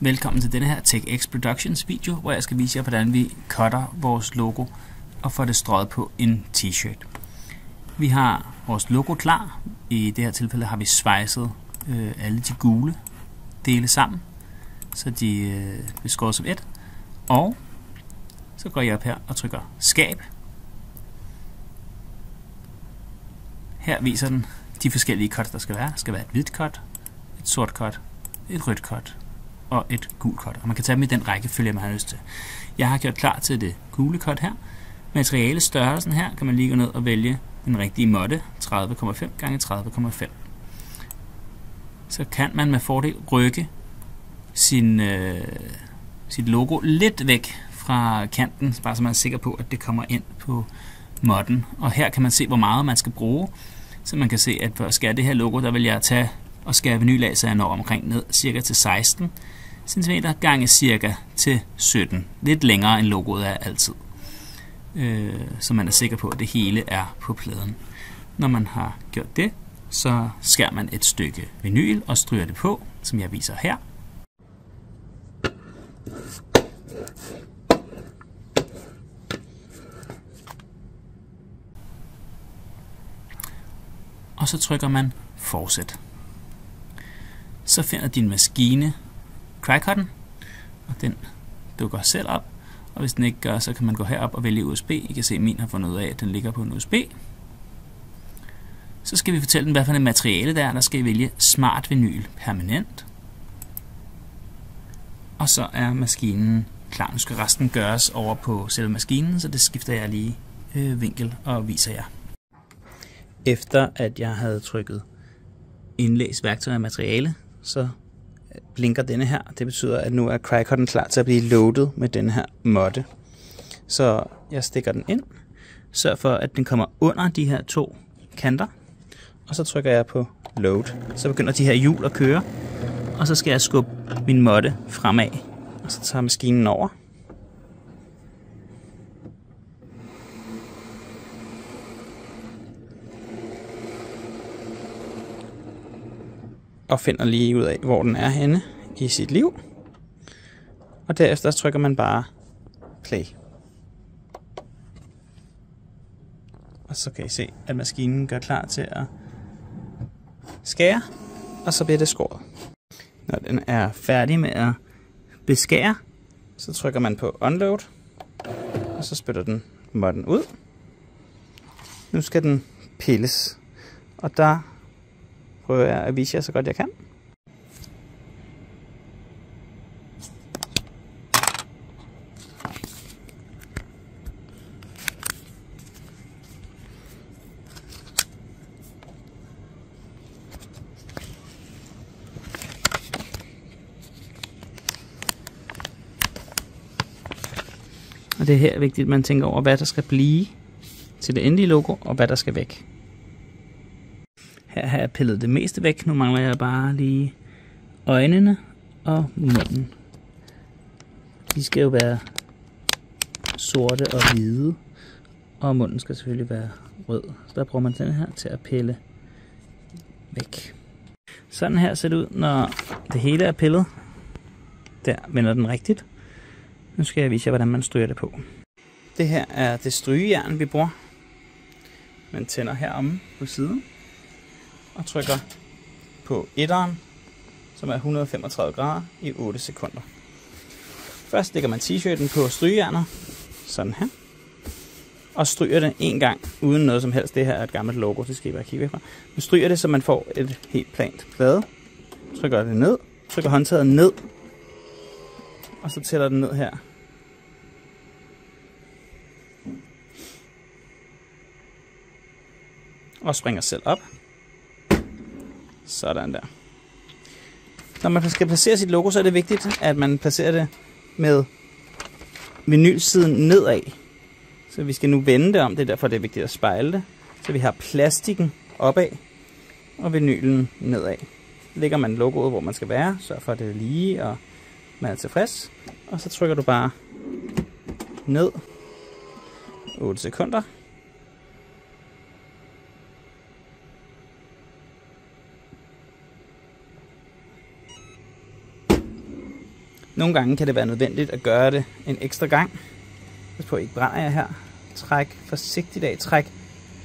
Velkommen til denne her TechX Productions video, hvor jeg skal vise jer, hvordan vi cutter vores logo og får det strøget på en t-shirt. Vi har vores logo klar. I det her tilfælde har vi svejset alle de gule dele sammen, så de bliver skåret som et. Og så går jeg op her og trykker skab. Her viser den de forskellige cuts, der skal være. Der skal være et hvidt cut, et sort cut, et rødt cut og et gult cut. Og man kan tage dem i den rækkefølge, man har lyst til. Jeg har gjort klar til det gule cut her. Materialestørrelsen her kan man lige gå ned og vælge den rigtige måtte, 30,5 x 30,5. Så kan man med fordel rykke sit logo lidt væk fra kanten, bare så man er sikker på, at det kommer ind på måtten. Og her kan man se, hvor meget man skal bruge. Så man kan se, at for at skære det her logo, der vil jeg tage og skære vinyl af, så jeg når omkring ned cirka til 16 cm gange cirka til 17. Lidt længere end logoet er altid. Så man er sikker på, at det hele er på pladen. Når man har gjort det, så skærer man et stykke vinyl og stryger det på, som jeg viser her. Og så trykker man fortsæt. Så finder din maskine cry-cutten, og den dukker selv op. Og hvis den ikke gør, så kan man gå herop og vælge USB. I kan se, at min har fundet ud af, at den ligger på en USB. Så skal vi fortælle den, hvad for et materiale der er. Der skal I vælge Smart Vinyl Permanent. Og så er maskinen klar. Nu skal resten gøres over på selve maskinen, så det skifter jeg lige vinkel og viser jer. Efter at jeg havde trykket indlæs værktøj og materiale, så blinker denne her. Det betyder, at nu er cry-cutten klar til at blive loadet med den her måtte. Så jeg stikker den ind. Sørg for, at den kommer under de her to kanter. Og så trykker jeg på load. Så begynder de her hjul at køre. Og så skal jeg skubbe min måtte fremad. Og så tager maskinen over. Og finder lige ud af, hvor den er henne i sit liv. Og derefter trykker man bare play. Og så kan I se, at maskinen gør klar til at skære, og så bliver det skåret. Når den er færdig med at beskære, så trykker man på unload, og så spytter den måtten ud. Nu skal den pilles, og der prøver jeg at vise jer så godt jeg kan. Og det er her vigtigt, at man tænker over, hvad der skal blive til det endelige logo, og hvad der skal væk. Her har jeg pillet det meste væk. Nu mangler jeg bare lige øjnene og munden. De skal jo være sorte og hvide, og munden skal selvfølgelig være rød. Så der bruger man den her til at pille væk. Sådan her ser det ud, når det hele er pillet. Der vender den rigtigt. Nu skal jeg vise jer, hvordan man stryger det på. Det her er det strygejern, vi bruger. Man tænder heromme på siden og trykker på etteren, som er 135 grader i 8 sekunder. Først lægger man t-shirten på strygejernet, sådan her, og stryger det en gang uden noget som helst. Det her er et gammelt logo, det skal I bare kigge fra. Man stryger det, så man får et helt plant plade. Trykker det ned, trykker håndtaget ned, og så tæller den ned her. Og springer selv op. Sådan der. Når man skal placere sit logo, så er det vigtigt, at man placerer det med vinylsiden nedad. Så vi skal nu vende det om, det er derfor det er vigtigt at spejle det. Så vi har plastikken opad og vinylen nedad. Lægger man logoet, hvor man skal være, sørg for at det er lige, og man er tilfreds. Og så trykker du bare ned 8 sekunder. Nogle gange kan det være nødvendigt at gøre det en ekstra gang. Pas på, ikke brænder jeg her. Træk forsigtigt af. Træk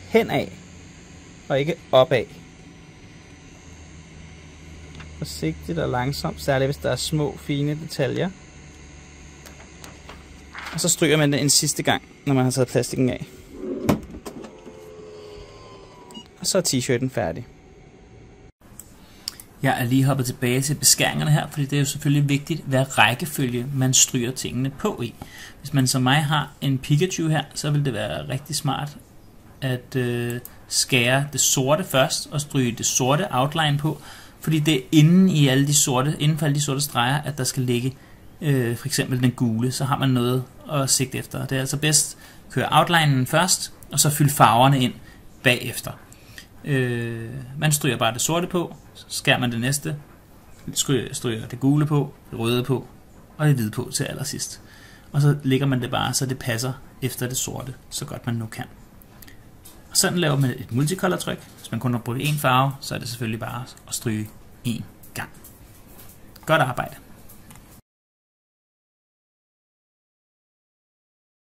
hen af. Og ikke opad. Forsigtigt og langsomt, særligt hvis der er små, fine detaljer. Og så stryger man det en sidste gang, når man har taget plastikken af. Og så er t-shirten færdig. Jeg er lige hoppet tilbage til beskæringerne her, fordi det er jo selvfølgelig vigtigt, hvad rækkefølge man stryger tingene på i. Hvis man som mig har en Pikachu her, så vil det være rigtig smart at skære det sorte først og stryge det sorte outline på, fordi det er inden for alle de sorte streger, at der skal ligge for eksempel den gule, så har man noget at sigte efter. Det er altså bedst at køre outlinen først, og så fylde farverne ind bagefter. Man stryger bare det sorte på, så skærer man det næste, stryger det gule på, det røde på, og det hvide på til allersidst. Og så lægger man det bare, så det passer efter det sorte, så godt man nu kan. Og sådan laver man et multicolor tryk. Hvis man kun har brugt én farve, så er det selvfølgelig bare at stryge én gang. Godt arbejde.